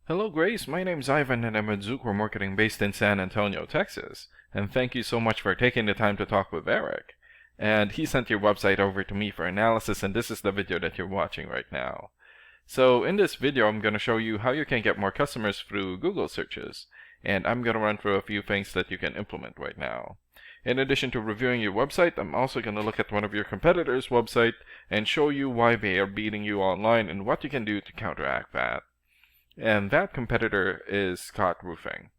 Hello, Grace. My name's Ivan, and I'm with Zucor Marketing based in San Antonio, Texas. And thank you so much for taking the time to talk with Eric. And he sent your website over to me for analysis, and this is the video that you're watching right now. So in this video, I'm going to show you how you can get more customers through Google searches. And I'm going to run through a few things that you can implement right now. In addition to reviewing your website, I'm also going to look at one of your competitors' website and show you why they are beating you online and what you can do to counteract that. And that competitor is Scott Roofing.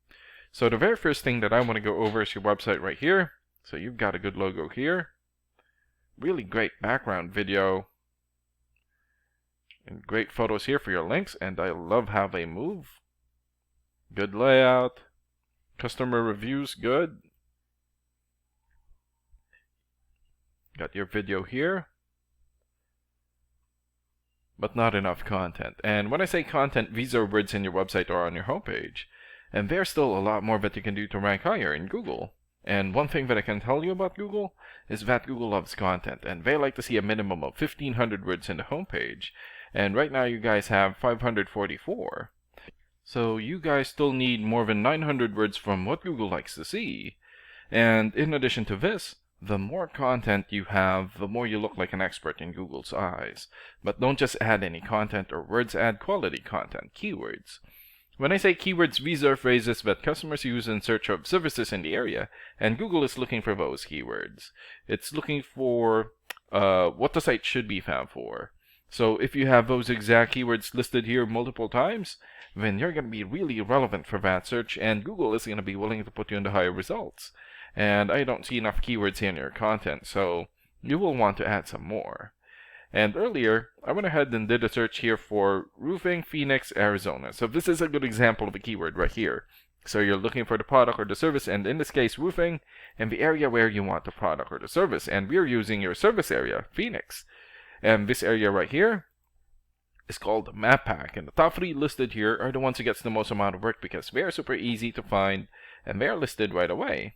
So the very first thing that I want to go over is your website right here. So you've got a good logo here. Really great background video. And great photos here for your links. And I love how they move. Good layout. Customer reviews, good. Got your video here. But not enough content. And when I say content, these are words in your website or on your homepage. And there's still a lot more that you can do to rank higher in Google. And one thing that I can tell you about Google is that Google loves content, and they like to see a minimum of 1,500 words in the homepage. And right now you guys have 544. So you guys still need more than 900 words from what Google likes to see. And in addition to this, the more content you have, the more you look like an expert in Google's eyes. But don't just add any content or words, add quality content, keywords. When I say keywords, these are phrases that customers use in search of services in the area, and Google is looking for those keywords. It's looking for what the site should be found for. So if you have those exact keywords listed here multiple times, then you're going to be really relevant for that search, and Google is going to be willing to put you in the higher results. And I don't see enough keywords here in your content, so you will want to add some more. And earlier, I went ahead and did a search here for roofing, Phoenix, Arizona. So this is a good example of a keyword right here. So you're looking for the product or the service, and in this case, roofing, and the area where you want the product or the service. And we're using your service area, Phoenix. And this area right here is called the map pack. And the top 3 listed here are the ones who gets the most amount of work because they are super easy to find, and they are listed right away.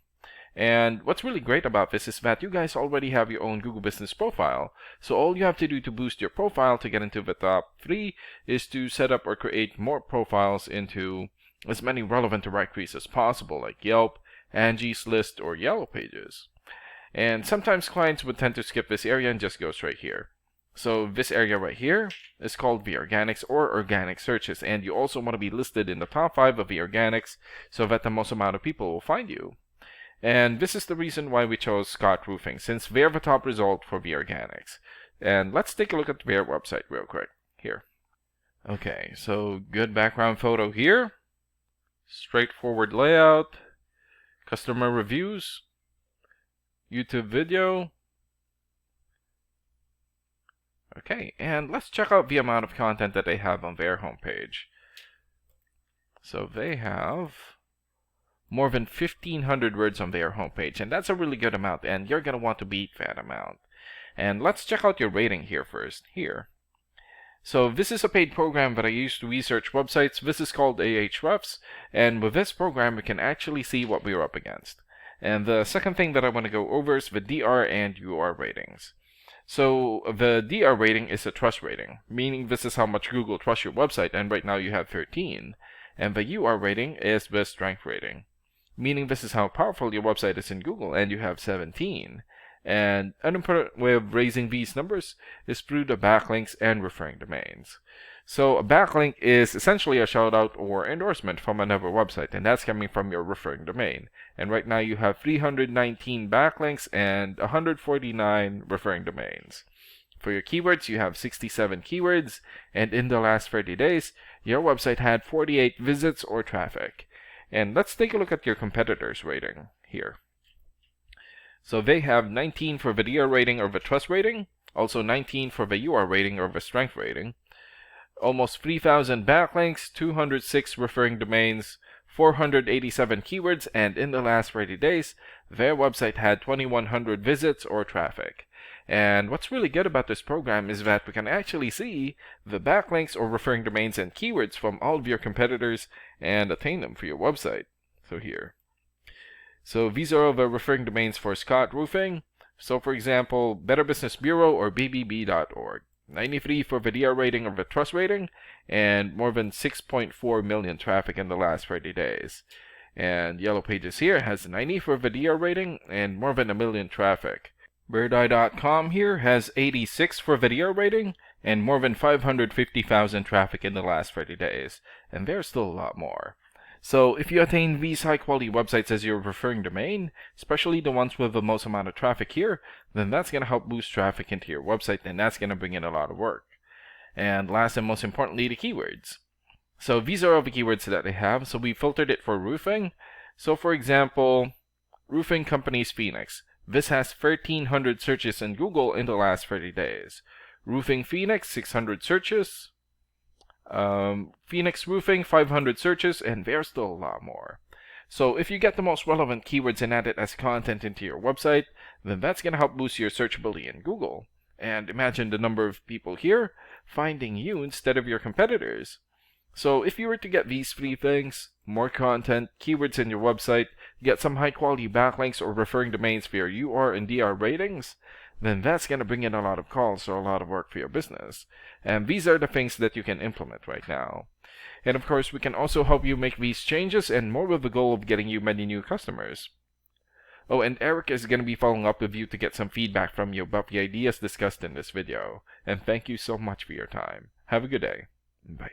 And what's really great about this is that you guys already have your own Google Business profile. So all you have to do to boost your profile to get into the top 3 is to set up or create more profiles into as many relevant directories as possible, like Yelp, Angie's List, or Yellow Pages. And sometimes clients would tend to skip this area and just go straight here. So this area right here is called the organics or organic searches, and you also want to be listed in the top 5 of the organics so that the most amount of people will find you. And this is the reason why we chose Scott Roofing, since they're the top result for the organics. And let's take a look at their website real quick here. Okay, so good background photo here. Straightforward layout. Customer reviews. YouTube video. Okay, and let's check out the amount of content that they have on their homepage. So they have more than 1,500 words on their homepage, and that's a really good amount, and you're going to want to beat that amount. And let's check out your rating here first, here. So this is a paid program that I use to research websites. This is called Ahrefs, and with this program we can actually see what we're up against. And the second thing that I want to go over is the DR and UR ratings. So the DR rating is a trust rating, meaning this is how much Google trusts your website, and right now you have 13. And the UR rating is the strength rating, meaning this is how powerful your website is in Google, and you have 17. And an important way of raising these numbers is through the backlinks and referring domains. So a backlink is essentially a shout out or endorsement from another website, and that's coming from your referring domain. And right now you have 319 backlinks and 149 referring domains. For your keywords, you have 67 keywords, and in the last 30 days, your website had 48 visits or traffic. And let's take a look at your competitors' rating here. So they have 19 for the DR rating or the trust rating, also 19 for the UR rating or the strength rating, almost 3,000 backlinks, 206 referring domains, 487 keywords, and in the last 30 days, their website had 2,100 visits or traffic. And what's really good about this program is that we can actually see the backlinks or referring domains and keywords from all of your competitors and attain them for your website. So here. So these are all the referring domains for Scott Roofing. So for example, Better Business Bureau or bbb.org. 93 for video rating or the trust rating, and more than 6.4 million traffic in the last 30 days. And Yellow Pages here has 90 for video rating and more than 1 million traffic. Birdeye.com here has 86 for video rating and more than 550,000 traffic in the last 30 days. And there's still a lot more. So if you attain these high quality websites as your preferring domain, especially the ones with the most amount of traffic here, then that's going to help boost traffic into your website, and that's going to bring in a lot of work. And last and most importantly, the keywords. So these are all the keywords that they have. So we filtered it for roofing. So for example, roofing companies Phoenix. This has 1,300 searches in Google in the last 30 days. Roofing Phoenix, 600 searches. Phoenix Roofing, 500 searches, and there's still a lot more. So if you get the most relevant keywords and add it as content into your website, then that's going to help boost your searchability in Google. And imagine the number of people here finding you instead of your competitors. So if you were to get these 3 things, more content, keywords in your website, get some high quality backlinks or referring domains for your UR and DR ratings, then that's going to bring in a lot of calls or a lot of work for your business. And these are the things that you can implement right now. And of course, we can also help you make these changes and more with the goal of getting you many new customers. Oh, and Eric is going to be following up with you to get some feedback from you about the ideas discussed in this video. And thank you so much for your time. Have a good day. Bye.